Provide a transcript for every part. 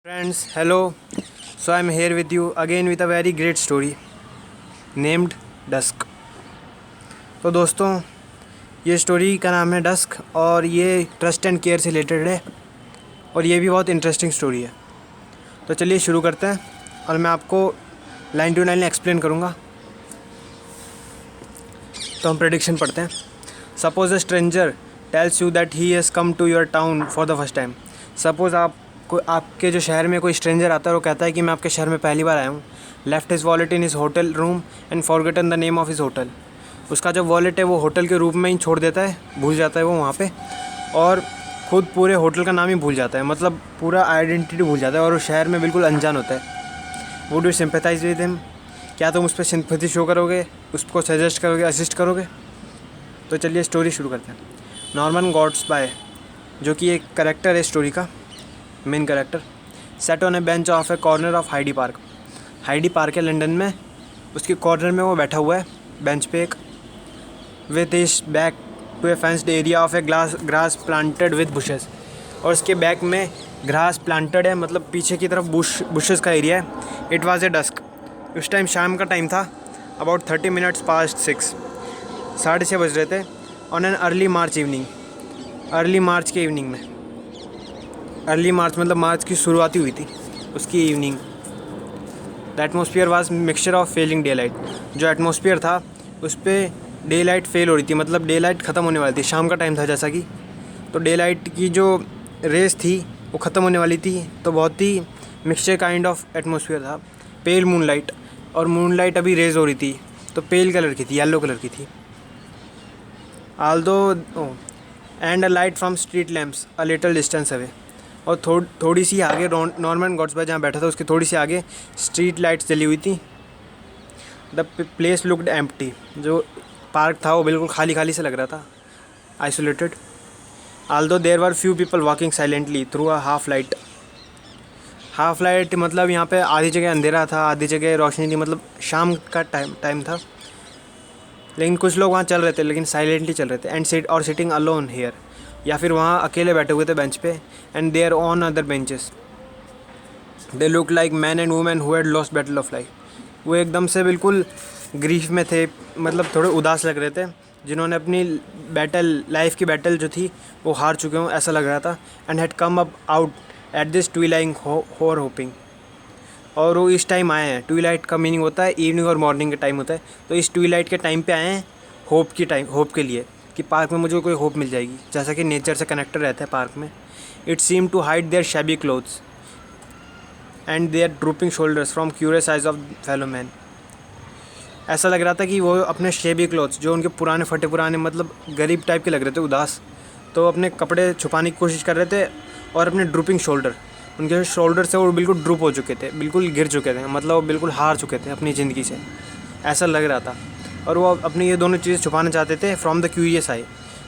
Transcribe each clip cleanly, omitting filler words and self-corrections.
Friends, hello. So I'm here with you again with a very great story named dusk. तो दोस्तों, ये story का नाम है डस्क और ये ट्रस्ट एंड केयर से रिलेटेड है और ये भी बहुत इंटरेस्टिंग स्टोरी है। तो चलिए शुरू करते हैं और मैं आपको लाइन टू लाइन एक्सप्लेन करूँगा। तो हम प्रेडिक्शन पढ़ते हैं। Suppose a stranger tells you that he has come to your town for the first time. Suppose आपके जो शहर में कोई स्ट्रेंजर आता है और वो कहता है कि मैं आपके शहर में पहली बार आया हूँ। Left his wallet in his hotel room and forgotten the name of his hotel. उसका जो वॉलेट है वो होटल के रूम में ही छोड़ देता है, भूल जाता है वो वहाँ पे, और ख़ुद पूरे होटल का नाम ही भूल जाता है, मतलब पूरा आइडेंटिटी भूल जाता है और वो शहर में बिल्कुल अनजान होता है। Would you sympathise with him? क्या तुम उस पर सिंपैथी शो करोगे, उसको सजेस्ट करोगे, असिस्ट करोगे? तो चलिए स्टोरी शुरू करते हैं। नॉर्मन गॉड्सबाय, जो कि एक करेक्टर है स्टोरी का, main character, set on A bench of A corner of Heidi park. Heidi park है लंदन में, उसके कॉर्नर में वो बैठा हुआ है बेंच पे एक, with his back to a fenced area of a grass planted with bushes. और उसके बैक में ग्रास प्लांटेड है, मतलब पीछे की तरफ बुशेस का एरिया है। It was a dusk. उस टाइम शाम का टाइम था, अबाउट 30 minutes past 6, 6:30 बज रहे थे। On an early March evening, early मार्च के इवनिंग में, अर्ली मार्च मतलब मार्च की शुरुआती हुई थी उसकी evening. The atmosphere was mixture of Fehling day light. जो एटमोसफियर था उस पर डे लाइट फेल हो रही थी, मतलब डे लाइट ख़त्म होने वाली थी। शाम का टाइम था जैसा कि, तो डे लाइट की जो रेस थी वो ख़त्म होने वाली थी। तो बहुत ही मिक्सचर काइंड ऑफ एटमोसफियर था। पेल मूनलाइट, और मूनलाइट अभी रेज हो रही थी, तो पेल कलर की थी, येलो कलर की थी। Aldous and a light from street lamps a little distance away. और थोड़ी सी आगे नॉर्मन गॉड्सबाय जहाँ बैठा था उसके थोड़ी सी आगे स्ट्रीट लाइट्स जली हुई थी। The place looked empty. जो पार्क था वो बिल्कुल खाली खाली से लग रहा था, isolated. Although there were few people walking silently through a half light. Half light मतलब यहाँ पे आधी जगह अंधेरा था, आधी जगह रोशनी थी, मतलब शाम का टाइम था। लेकिन कुछ लोग वहाँ चल रहे थे, लेकिन साइलेंटली चल रहे थे। एंड सिटिंग अलोन हेयर, या फिर वहाँ अकेले बैठे हुए थे बेंच पे। And there on other benches they look like man and women who had lost battle of life. वो एकदम से बिल्कुल ग्रीफ में थे, मतलब थोड़े उदास लग रहे थे, जिन्होंने अपनी लाइफ की बैटल जो थी वो हार चुके हों, ऐसा लग रहा था। And had come up out at this twilight hour hoping. और वो इस टाइम आए हैं। ट्विलाइट का मीनिंग होता है इवनिंग और मॉर्निंग का टाइम होता है, तो इस ट्विलाइट के टाइम पे आए हैं होप के लिए, कि पार्क में मुझे कोई होप मिल जाएगी, जैसा कि नेचर से कनेक्टेड रहता है पार्क में। It seem to hide their shabby clothes and their drooping shoulders from curious eyes of fellow man. ऐसा लग रहा था कि वो अपने शेबी क्लोथ्स, जो उनके पुराने फटे पुराने, मतलब गरीब टाइप के लग रहे थे, उदास, तो अपने कपड़े छुपाने की कोशिश कर रहे थे। और अपने ड्रूपिंग शोल्डर, उनके शोल्डर से वो बिल्कुल ड्रूप हो चुके थे, बिल्कुल गिर चुके थे, मतलब वो बिल्कुल हार चुके थे अपनी ज़िंदगी से, ऐसा लग रहा था। और वो अपनी ये दोनों चीज़ें छुपाना चाहते थे फ्रॉम द क्यूरियस आई,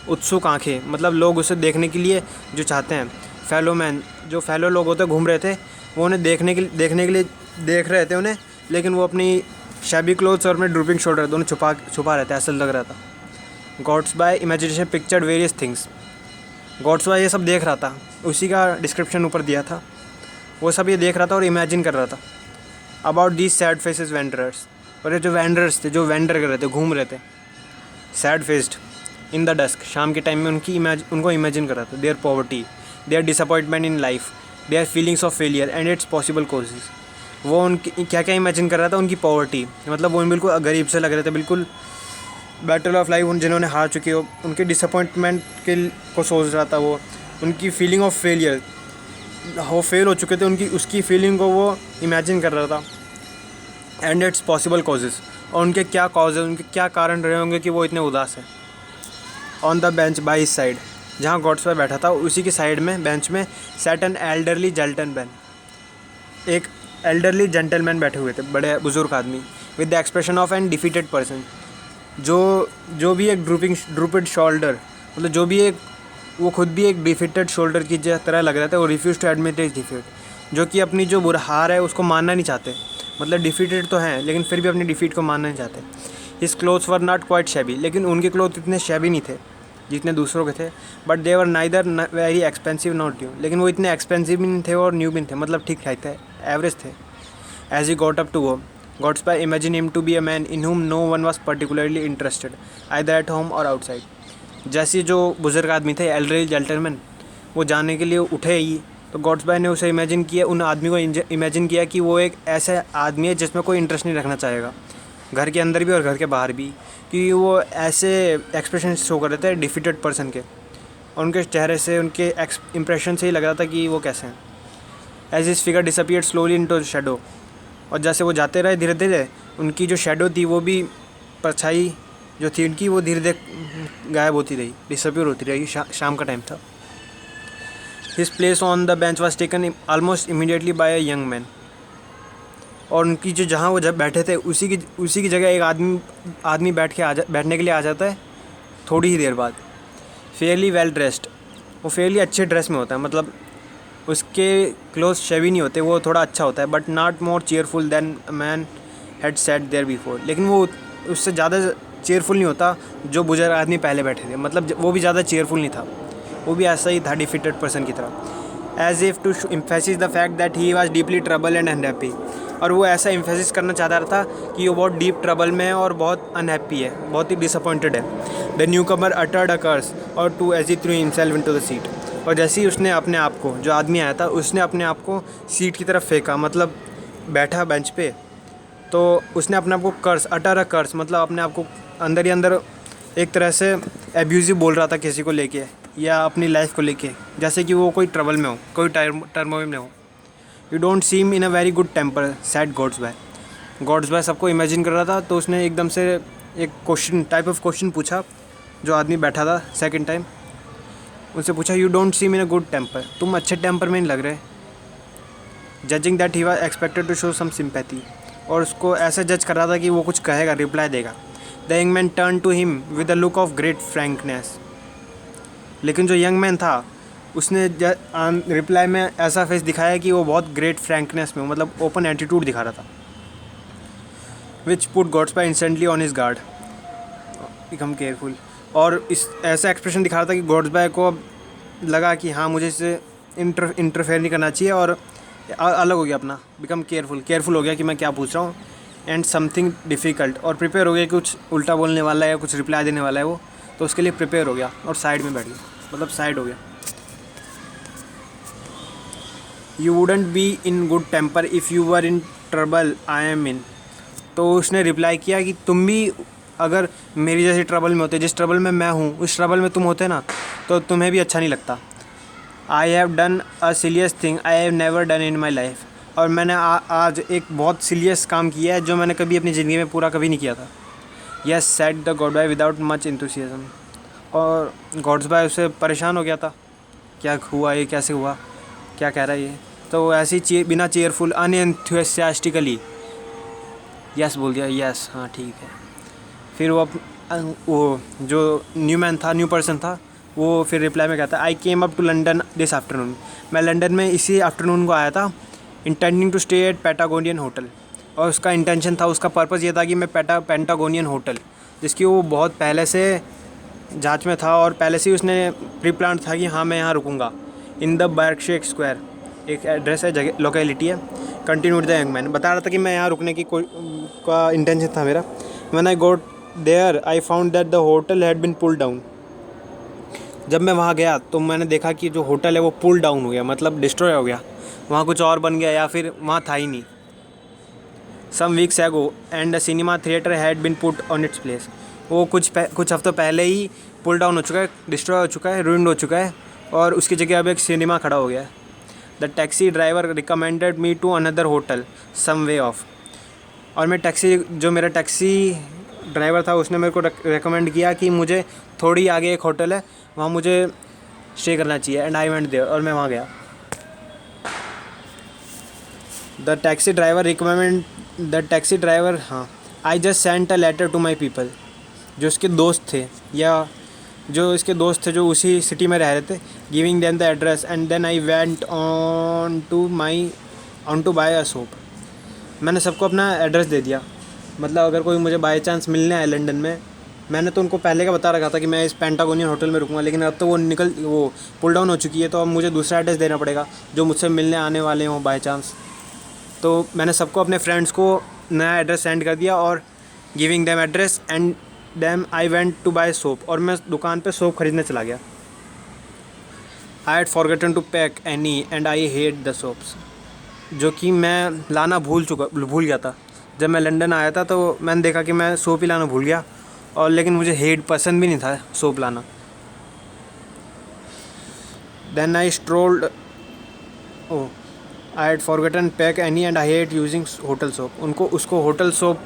उत्सुक आंखें, मतलब लोग उसे देखने के लिए जो चाहते हैं। फेलो मैन, जो फेलो लोग होते घूम रहे थे, वो उन्हें देखने के लिए देख रहे थे उन्हें, लेकिन वो अपनी शैबी क्लोथ्स और अपने ड्रूपिंग शोल्डर दोनों छुपा रहे थे, ऐसा लग रहा था। गॉड्सबाय इमेजिनेशन पिक्चर्ड वेरियस थिंग्स। गॉड्सबाय ये सब देख रहा था, उसी का डिस्क्रिप्शन ऊपर दिया था, वो सब ये देख रहा था और इमेजिन कर रहा था अबाउट दीज सैड फेसेस वेंडरर्स। और ये जो वेंडर्स थे, जो वेंडर कर रहे थे, घूम रहे थे, sad faced in the dusk, शाम के टाइम में उनको इमेजिन कर रहा था। Their poverty, their disappointment in life, their feelings of failure and its possible causes. वो उनकी क्या क्या इमेजिन कर रहा था, उनकी पॉवर्टी, मतलब वो बिल्कुल गरीब से लग रहे थे, बिल्कुल बैटल ऑफ लाइफ जिन्होंने हार चुके हो, उनके डिसअपॉइंटमेंट को सोच रहा था वो। उनकी फीलिंग ऑफ फेलियर, वो फेल हो चुके थे, उसकी फीलिंग को वो इमेजिन कर रहा था। एंड इट्स पॉसिबल कॉजेज़, और उनके क्या कॉज है, उनके क्या कारण रहे होंगे कि वो इतने उदास हैं। On the bench by his side, जहाँ गॉड्सबाय बैठा था उसी की साइड में बेंच में सैट एन एल्डरली जेंटलमैन, एक एल्डरली जेंटलमैन बैठे हुए थे, बड़े बुजुर्ग आदमी, with the expression of an defeated person. जो भी एक ड्रूपेड शोल्डर, मतलब जो भी एक, वो खुद भी एक डिफीटेड शोल्डर की तरह लग रहा था। वो refuse to admit his defeat, जो कि अपनी जो बुरा हार है उसको मानना नहीं चाहते, मतलब डिफीटेड तो हैं लेकिन फिर भी अपनी डिफीट को मानना नहीं चाहते। His clothes were not quite shabby, लेकिन उनके क्लोथ इतने शैबी नहीं थे। जितने दूसरों के थे, but they were neither very expensive not new, लेकिन वो इतने एक्सपेंसिव भी नहीं थे और न्यू भी नहीं थे, मतलब ठीक ठाक थे, एवरेज थे। As he got up to go, Godsby imagine him to be a man in whom no one was particularly interested either at home or outside. जैसे जो बुजुर्ग आदमी थे, एल्डरली जेंटलमैन, वो जाने के लिए उठे ही, तो गॉड्सबाय ने उसे इमेजिन किया, उन आदमी को इमेजिन किया कि वो एक ऐसा आदमी है जिसमें कोई इंटरेस्ट नहीं रखना चाहेगा, घर के अंदर भी और घर के बाहर भी, कि वो ऐसे एक्सप्रेशन शो कर रहे थे डिफीटेड पर्सन के, और उनके चेहरे से, उनके इंप्रेशन से ही लग रहा था कि वो कैसे हैं। एज इस figure disappeared slowly into shadow, और जैसे वो जाते रहे धीरे धीरे, उनकी जो शेडो थी, वो भी परछाई जो थी उनकी, वो धीरे धीरे गायब होती रही, डिसअपियर होती रही। शाम का टाइम था। His place on the bench was taken almost immediately by a young man, और उनकी जो जहाँ वो जब बैठे थे उसी की जगह एक आदमी बैठने के लिए आ जाता है थोड़ी ही देर बाद। फेयरली वेल ड्रेस्ड, वो फेयरली अच्छे ड्रेस में होता है, मतलब उसके क्लोथ शेवी नहीं होते, वो थोड़ा अच्छा होता है, but not more cheerful than a man had sat there before, लेकिन वो उससे ज़्यादा चेयरफुल नहीं होता जो बुजुर्ग आदमी पहले बैठे थे, मतलब वो भी ज़्यादा चेयरफुल नहीं था, वो भी ऐसा ही था डिफीटेड पर्सन की तरह। As if to emphasis the fact that he was deeply trouble and unhappy, और वो ऐसा एम्फेसिस करना चाहता था कि वो बहुत डीप ट्रबल में है और बहुत अनहैप्पी है, बहुत ही डिसअपॉइंटेड है। The newcomer uttered a curse or two as he threw himself into the seat, और जैसे ही उसने अपने आप को, जो आदमी आया था, उसने अपने आप को सीट की तरफ फेंका, मतलब बैठा बेंच पे, तो उसने अपने आप को कर्स, अटर अ कर्स, मतलब अपने आप को अंदर ही अंदर एक तरह से एब्यूजिव बोल रहा था किसी को लेके या अपनी लाइफ को लेके, जैसे कि वो कोई ट्रबल में हो, कोई टर्मोइल में हो। You don't seem in a very good temper said Godsby सबको इमेजिन कर रहा था, तो उसने एकदम से एक टाइप ऑफ क्वेश्चन पूछा, जो आदमी बैठा था सेकंड टाइम, उनसे पूछा, you don't seem in a good temper, तुम अच्छे टेम्पर में नहीं लग रहे। Judging that he was expected to show some sympathy, और उसको ऐसा जज कर रहा था कि वो कुछ कहेगा, रिप्लाई देगा। The young man turn to him with a look of great frankness, लेकिन जो यंग मैन था उसने रिप्लाई में ऐसा फेस दिखाया कि वो बहुत ग्रेट फ्रैंकनेस में, मतलब ओपन एटीट्यूड दिखा रहा था। Which put Godsby instantly on his guard, become careful, और इस ऐसा एक्सप्रेशन दिखा रहा था कि गॉड्सबाय को अब लगा कि हाँ, मुझे इससे इंटरफेयर नहीं करना चाहिए, और अलग हो गया अपना, बिकम केयरफुल हो गया कि मैं क्या पूछ रहा हूँ, एंड समथिंग डिफ़िकल्ट, और प्रिपेयर हो गया कि कुछ उल्टा बोलने वाला है या कुछ रिप्लाई देने वाला है वो, तो उसके लिए प्रिपेयर हो गया और साइड में बैठ गया, मतलब साइड हो गया। You wouldn't be in good temper if you were in trouble I am in, तो उसने रिप्लाई किया कि तुम भी अगर मेरी जैसी ट्रबल में होते, जिस ट्रबल में मैं हूँ उस ट्रबल में तुम होते ना, तो तुम्हें भी अच्छा नहीं लगता। I have done a serious thing I have never done in my life, और मैंने आज एक बहुत सीरियस काम किया है जो मैंने कभी अपनी ज़िंदगी में पूरा कभी नहीं किया था। Yes said the Godby without much enthusiasm, और गॉड्सबाय उससे परेशान हो गया था, क्या हुआ, ये कैसे हुआ, क्या कह रहा है ये, तो वो ऐसे ही बिना चेयरफुल अनएंथुसियास्टिकली यस बोल दिया, यस हाँ ठीक है। फिर वो जो न्यू पर्सन था, वो फिर रिप्लाई में कहता है, I came up to London this afternoon, मैं लंदन में इसी आफ्टरनून को आया था, intending to stay at Patagonian hotel, और उसका इंटेंशन था, उसका पर्पज़ ये था कि मैं पेंटागोनियन होटल, जिसकी वो बहुत पहले से जांच में था, और पहले से ही उसने प्री प्लान था कि हाँ मैं यहाँ रुकूंगा, इन द बर्कशायर स्क्वायर, एक एड्रेस है, जगह लोकेलिटी है। कंटिन्यूड द यंग मैन, बता रहा था कि मैं यहाँ रुकने की का इंटेंशन था मेरा। When I got there I found that the hotel had been pulled down, जब मैं वहाँ गया तो मैंने देखा कि जो होटल है वो पुल डाउन हो गया, मतलब डिस्ट्रॉय हो गया, वहाँ कुछ और बन गया या फिर वहाँ था ही नहीं। Some weeks ago and the cinema theatre had been put on its place, वो कुछ हफ्तों पहले ही पुल डाउन हो चुका है, डिस्ट्रॉय हो चुका है, रूइंड हो चुका है, और उसकी जगह अब एक सिनेमा खड़ा हो गया है। The taxi driver recommended me to another hotel some way off, और जो मेरा टैक्सी ड्राइवर था उसने मेरे को रिकमेंड किया कि मुझे थोड़ी आगे एक होटल है, वहाँ मुझे स्टे करना चाहिए, एंड आई वेंट देयर, और मैं वहाँ गया। द टैक्सी ड्राइवर हाँ, I just sent a letter to my people, जो उसके दोस्त थे या जो इसके दोस्त थे जो उसी सिटी में रह रहे थे, giving them the address, and then I went on to buy a soap, मैंने सबको अपना एड्रेस दे दिया, मतलब अगर कोई मुझे बाई चांस मिलने आए लंदन में मैंने तो उनको पहले का बता रखा था कि मैं इस पेंटागोनियन होटल में रुकूंगा, लेकिन अब तो वो पुल डाउन हो चुकी है, तो अब मुझे दूसरा एड्रेस देना पड़ेगा जो मुझसे मिलने आने वाले हों बाय चांस। तो मैंने सबको अपने फ्रेंड्स को नया एड्रेस सेंड कर दिया और giving them address and them I went to buy soap, और मैं दुकान पे सोप खरीदने चला गया। I had forgotten to pack any and I hate the soaps, जो कि मैं लाना भूल गया था। जब मैं लंदन आया था तो मैंने देखा कि मैं सोप ही लाना भूल गया, और लेकिन मुझे पसंद भी नहीं था सोप लाना। Then I strolled I had forgotten pack any and I hate using hotel soap. उसको होटल सोप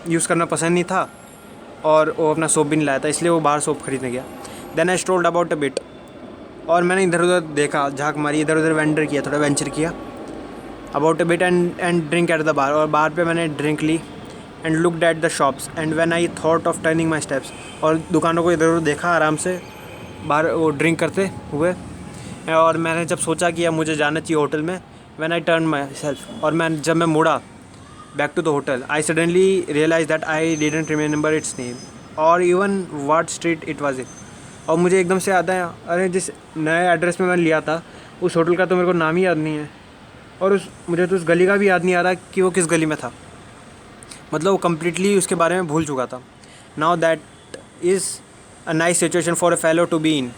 यूज़ करना पसंद नहीं था, और वो अपना सोप भी नहीं लाया था, इसलिए वो बाहर सोप खरीदने गया। Then I strolled about a bit, और मैंने इधर उधर देखा, झाँक मारी, इधर उधर वेंचर किया about a bit and drink at the bar, और बार पे मैंने ड्रिंक ली and looked at the shops and when I thought of turning my steps, और दुकानों को इधर उधर देखा आराम से बाहर वो ड्रिंक करते हुए, और मैंने जब सोचा कि अब मुझे जाना चाहिए होटल में, when I turn myself, और जब मैं मुड़ा back to the hotel, I suddenly realise that I didn't remember its name और even what street it was in. और मुझे एकदम से याद आया, अरे जिस नए एड्रेस में मैंने लिया था उस होटल का तो मेरे को नाम ही याद नहीं है, और मुझे तो उस गली का भी याद नहीं आ रहा कि वो किस गली में था। मतलब वो कम्प्लीटली उसके बारे में भूल चुका था। Now that is a nice situation for a fellow to be in.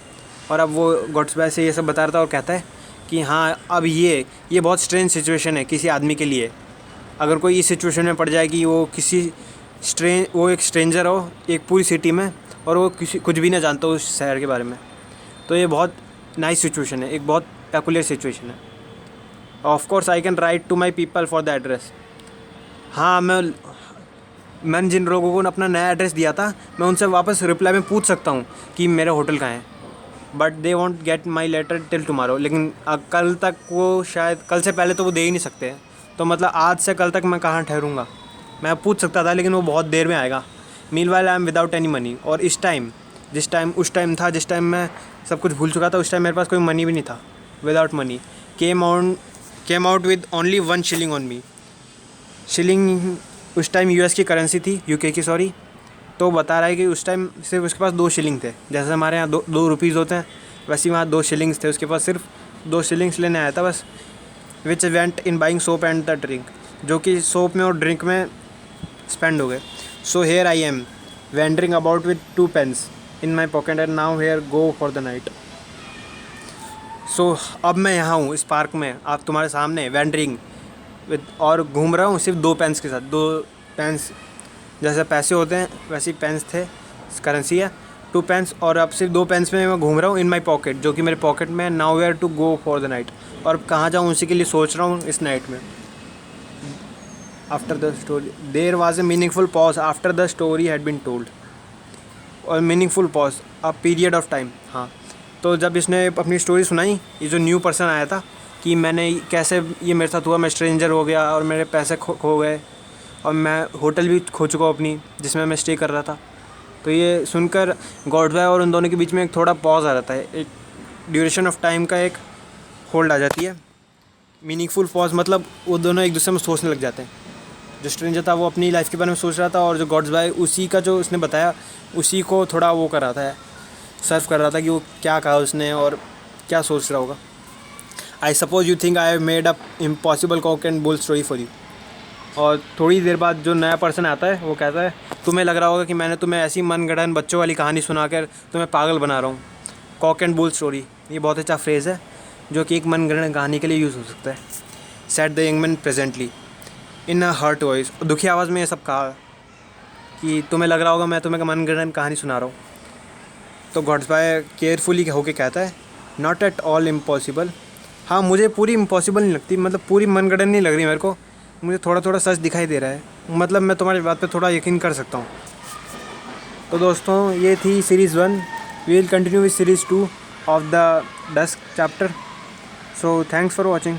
और अब वो गॉड्सबाय से ये सब बता रहा था और कहता है कि हाँ, अब ये बहुत स्ट्रेंज सिचुएशन है किसी आदमी के लिए। अगर कोई इस सिचुएशन में पड़ जाए कि वो वो एक स्ट्रेंजर हो एक पूरी सिटी में, और वो कुछ भी ना जानता हो उस शहर के बारे में, तो ये बहुत नाइस सिचुएशन है, एक बहुत पेकुलियर सिचुएशन है। Of course I can write to my people for the address. हाँ, मैंने जिन लोगों को अपना नया एड्रेस दिया था, मैं उनसे वापस रिप्लाई में पूछ सकता हूँ कि मेरा होटल कहाँ है, but they won't get my letter till tomorrow. लेकिन कल तक वो शायद, कल से पहले तो वो दे ही नहीं सकते हैं, तो मतलब आज से कल तक मैं कहाँ ठहरूँगा। मैं पूछ सकता था, लेकिन वो बहुत देर में आएगा। Mean while I am without any money, और उस टाइम मैं सब कुछ भूल चुका था, उस टाइम मेरे पास कोई मनी भी नहीं था। Without money came out with only 1 shilling on me. Shilling उस टाइम यूएस की करेंसी थी, यूके की, सॉरी। तो बता रहा है कि उस टाइम सिर्फ उसके पास 2 शिलिंग थे। जैसे हमारे यहाँ 2 रुपीज़ होते हैं, वैसे वहाँ 2 शिलिंग्स थे। उसके पास सिर्फ 2 शिलिंग्स लेने आया था बस, which went in buying soap and the drink, जो कि सोप में और ड्रिंक में स्पेंड हो गए। So here I am wandering about with 2 pence in my pocket and now here go for the night. सो अब मैं यहाँ हूँ इस पार्क में, आप तुम्हारे सामने वेंडरिंग विद, और घूम रहा हूँ सिर्फ 2 पेन्स के साथ। 2 पेन्स जैसे पैसे होते हैं वैसे ही पेन्स थे, करेंसी है 2 पेन्स, और अब सिर्फ 2 पेन्स में मैं घूम रहा हूँ इन माई पॉकेट, जो कि मेरे पॉकेट में। Now where to go for the night, और कहाँ जाऊँ उसी के लिए सोच रहा हूँ इस नाइट में। After the story there was a meaningful pause after the story had been told. और meaningful pause, a period of time. हाँ, तो जब इसने अपनी स्टोरी सुनाई, ये जो न्यू पर्सन आया था, कि मैंने कैसे ये मेरे साथ हुआ, मैं स्ट्रेंजर हो गया और मेरे पैसे खो गए, और मैं होटल भी खो चुका हूँ अपनी जिसमें मैं स्टे कर रहा था। तो ये सुनकर गॉडबाय और उन दोनों के बीच में एक थोड़ा पॉज आ जाता है, एक ड्यूरेशन ऑफ टाइम का एक होल्ड आ जाती है। मीनिंगफुल पॉज मतलब वो दोनों एक दूसरे में सोचने लग जाते हैं। जो स्ट्रेंजर था वो अपनी लाइफ के बारे में सोच रहा था, और जो गॉडबाय उसी का जो उसने बताया उसी को थोड़ा वो कर रहा था, सर्व कर रहा था कि वो क्या कहा उसने और क्या सोच रहा होगा। I suppose you think I have made up impossible cock and bull story for you. और थोड़ी देर बाद जो नया पर्सन आता है वो कहता है, तुम्हें लग रहा होगा कि मैंने तुम्हें ऐसी मनगढ़ंत बच्चों वाली कहानी सुनाकर तुम्हें पागल बना रहा हूँ। कॉक एंड बुल स्टोरी, ये बहुत अच्छा फ्रेज़ है जो कि एक मनगढ़ंत कहानी के लिए यूज़ हो सकता है। Said the young man presently in a hurt voice, दुखी आवाज़ में ये सब कहा कि तुम्हें लग रहा होगा मैं तुम्हें मनगढ़ंत कहानी सुना रहा हूँ। तो गॉडबाय केयरफुली होके कहता है, नॉट एट ऑल इम्पॉसिबल। हाँ, मुझे पूरी इम्पॉसिबल नहीं लगती, मतलब पूरी मनगढ़ंत नहीं लग रही मेरे को, मुझे थोड़ा थोड़ा सच दिखाई दे रहा है, मतलब मैं तुम्हारी बात पे थोड़ा यकीन कर सकता हूँ। तो दोस्तों, ये थी series 1। We will continue with series 2 of the dusk chapter. So thanks for watching.